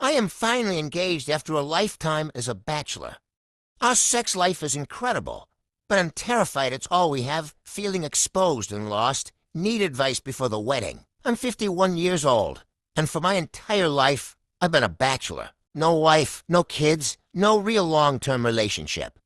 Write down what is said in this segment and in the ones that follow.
I am finally engaged after a lifetime as a bachelor. Our sex life is incredible, but I'm terrified it's all we have, feeling exposed and lost. Need advice before the wedding. I'm 51 years old, and for my entire life, I've been a bachelor. No wife, no kids, no real long-term relationship.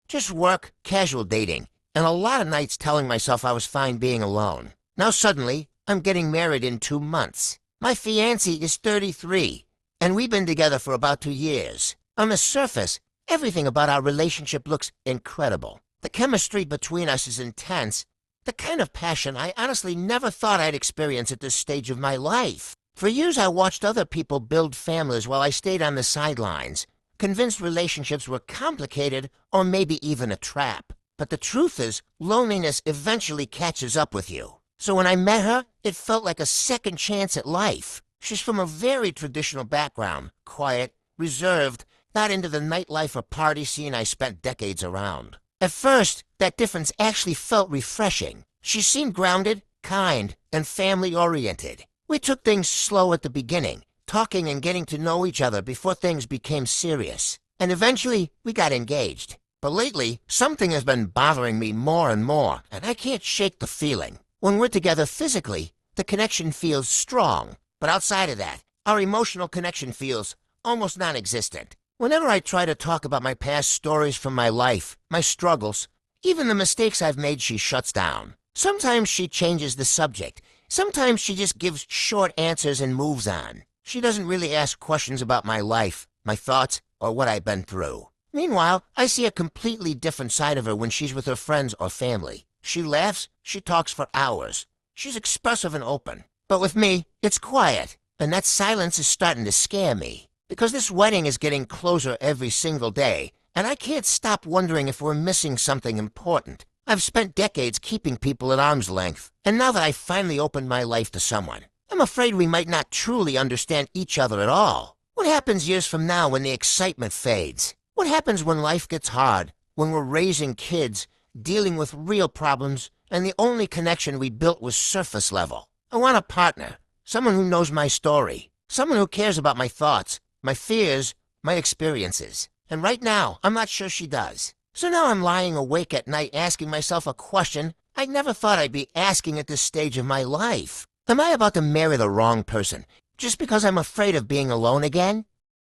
Just work, casual dating, and a lot of nights telling myself I was fine being alone. Now suddenly, I'm getting married in 2 months. My fiancée is 33, and we've been together for about 2 years. On the surface, everything about our relationship looks incredible. The chemistry between us is intense, the kind of passion I honestly never thought I'd experience at this stage of my life. For years I watched other people build families while I stayed on the sidelines, convinced relationships were complicated or maybe even a trap. But the truth is, loneliness eventually catches up with you. So when I met her, it felt like a second chance at life. She's from a very traditional background, quiet, reserved, not into the nightlife or party scene I spent decades around. At first, that difference actually felt refreshing. She seemed grounded, kind, and family-oriented. We took things slow at the beginning, talking and getting to know each other before things became serious. And eventually, we got engaged. But lately, something has been bothering me more and more, and I can't shake the feeling. When we're together physically, the connection feels strong. But outside of that, our emotional connection feels almost non-existent. Whenever I try to talk about my past stories from my life, my struggles, even the mistakes I've made, she shuts down. Sometimes she changes the subject. Sometimes she just gives short answers and moves on. She doesn't really ask questions about my life, my thoughts, or what I've been through. Meanwhile, I see a completely different side of her when she's with her friends or family. She laughs, she talks for hours. She's expressive and open. But with me, it's quiet, and that silence is starting to scare me. Because this wedding is getting closer every single day, and I can't stop wondering if we're missing something important. I've spent decades keeping people at arm's length, and now that I've finally opened my life to someone, I'm afraid we might not truly understand each other at all. What happens years from now when the excitement fades? What happens when life gets hard, when we're raising kids, dealing with real problems, and the only connection we built was surface level? I want a partner, someone who knows my story, someone who cares about my thoughts, my fears, my experiences. And right now, I'm not sure she does. So now I'm lying awake at night asking myself a question I never thought I'd be asking at this stage of my life. Am I about to marry the wrong person just because I'm afraid of being alone again?